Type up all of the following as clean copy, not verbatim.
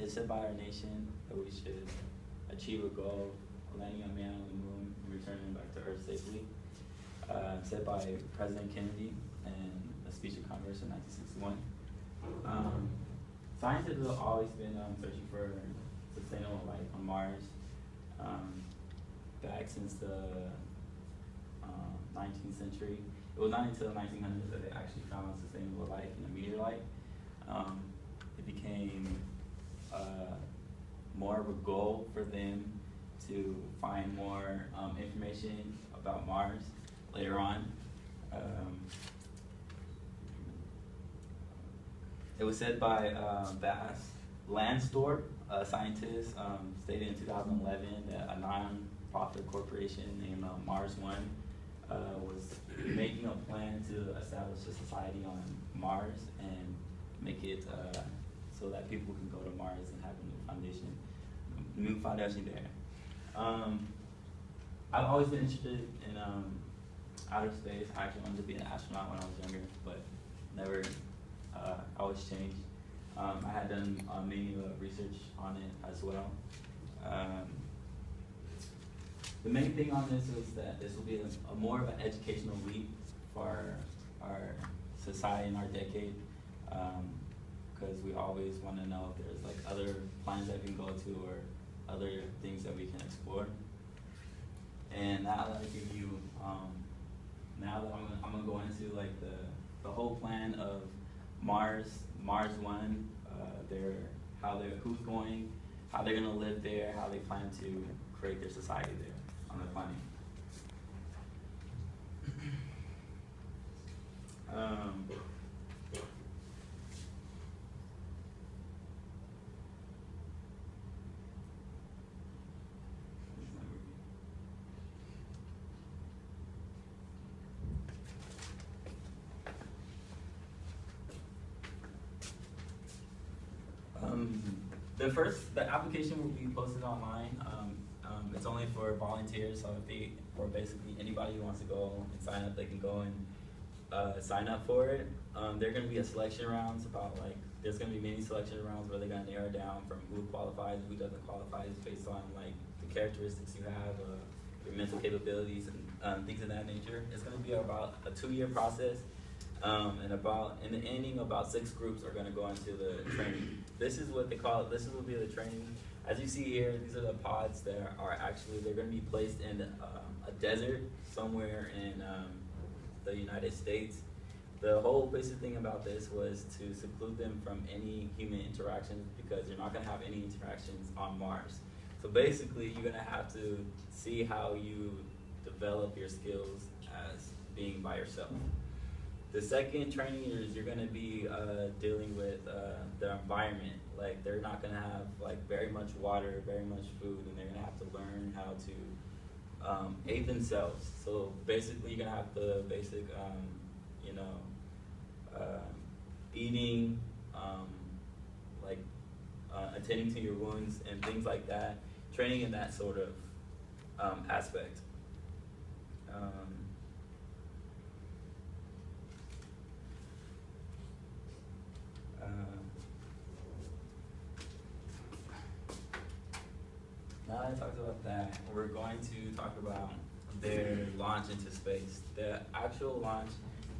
It's said by our nation that we should achieve a goal of landing a man on the moon and returning back to Earth safely. Said by President Kennedy in a speech of Congress in 1961. Scientists have always been searching for sustainable life on Mars. Back since the 19th century. It was not until the 1900s that they actually found sustainable life in a meteorite. It became more of a goal for them to find more information about Mars later on. It was said by Bass Landstorp, a scientist, stated in 2011 that a non-profit corporation named Mars One was making a plan to establish a society on Mars and make it so that people can go to Mars and have a new foundation there. I've always been interested in outer space. I actually wanted to be an astronaut when I was younger, but never, always changed. I had done many research on it as well. The main thing on this is that this will be a more of an educational leap for our society and our decade, because we always want to know if there's like other planets that we can go to or other things that we can explore. And now that I give you, now that I'm gonna go into like the whole plan of Mars One, who's going, how they're gonna live there, how they plan to create their society there on the planet. The application will be posted online. It's only for volunteers, so for basically anybody who wants to go and sign up, they can go and sign up for it. There are going to be a selection rounds there's going to be many selection rounds where they're going to narrow down from who qualifies and who doesn't qualify based on like the characteristics you have, your mental capabilities, and things of that nature. It's going to be about a 2-year process. And in the ending, about 6 groups are going to go into the training. This is what they call it. This will be the training. As you see here, these are the pods that they're going to be placed in a desert somewhere in the United States. The whole basic thing about this was to seclude them from any human interactions, because you're not going to have any interactions on Mars. So basically, you're going to have to see how you develop your skills as being by yourself. The second training is you're going to be dealing with the environment. Like, they're not going to have like very much water, very much food, and they're going to have to learn how to aid themselves. So basically, you're going to have the basic, eating, attending to your wounds and things like that. Training in that sort of aspect. Now that I talked about that, we're going to talk about their launch into space. The actual launch,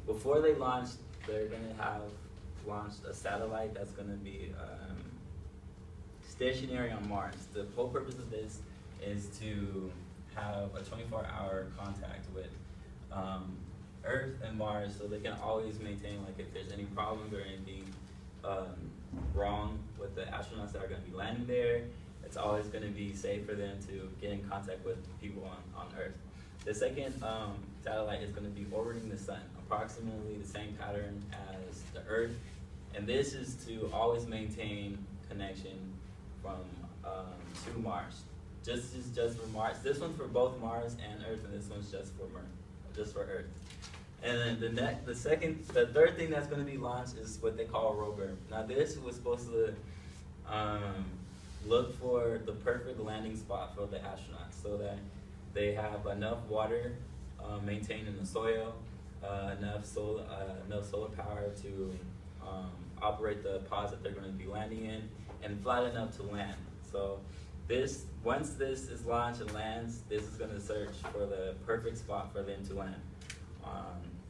before they launch, they're going to have launched a satellite that's going to be stationary on Mars. The whole purpose of this is to have a 24-hour contact with Earth and Mars, so they can always maintain, like, if there's any problems or anything wrong with the astronauts that are going to be landing there, it's always going to be safe for them to get in contact with people on Earth. The second satellite is going to be orbiting the sun, approximately the same pattern as the Earth, and this is to always maintain connection from to Mars. This is just for Mars. This one's for both Mars and Earth, and this one's just for Earth. And then the third thing that's going to be launched is what they call a rover. Now, this was supposed to look for the perfect landing spot for the astronauts, so that they have enough water maintained in the soil, enough solar power to operate the pods that they're going to be landing in, and fly enough to land. So once this is launched and lands, this is going to search for the perfect spot for them to land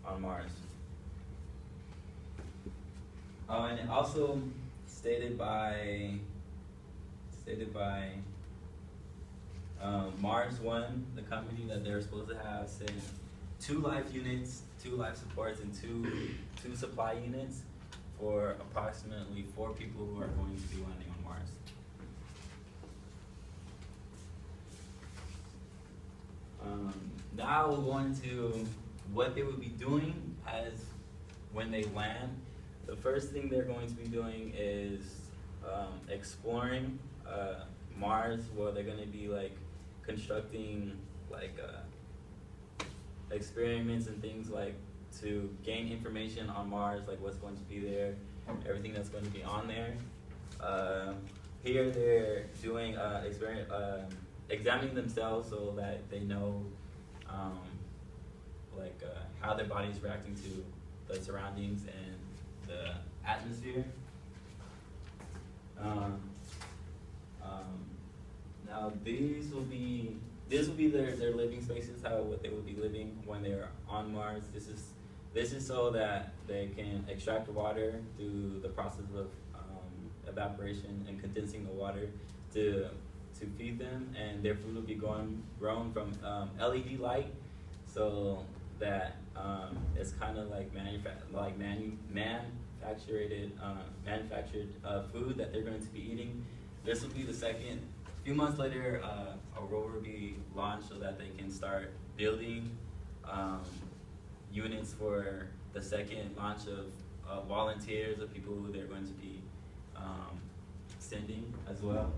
on Mars. And it also stated by Mars One, the company, that they're supposed to have sent 2 life units, 2 life supports, and two supply units for approximately 4 people who are going to be landing on Mars. Now we'll go into what they will be doing when they land. The first thing they're going to be doing is exploring Mars, where they're going to be like constructing like experiments and things like to gain information on Mars, like what's going to be there, everything that's going to be on there. Here they're doing examining themselves so that they know how their body is reacting to the surroundings and the atmosphere. Now this will be their living spaces, what they will be living when they're on Mars. This is so that they can extract water through the process of evaporation and condensing the water to feed them, and their food will be grown from LED light, so that it's kind of like manufactured food that they're going to be eating. This will be the second. A few months later, a rover will be launched so that they can start building units for the second launch of volunteers, of people who they're going to be sending as well.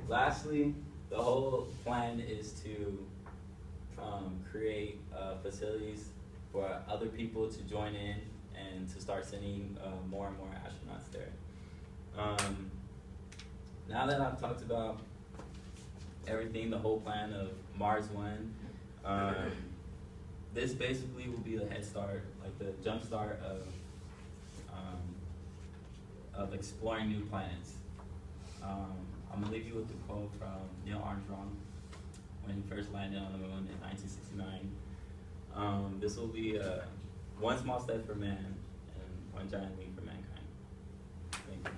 Lastly, the whole plan is to create facilities for other people to join in and to start sending more and more astronauts there. Now that I've talked about everything, the whole plan of Mars One, this basically will be the head start, like the jump start of exploring new planets. I'm gonna leave you with the quote from Neil Armstrong when he first landed on the moon in 1969. This will be one small step for man and one giant leap for mankind. Thank you.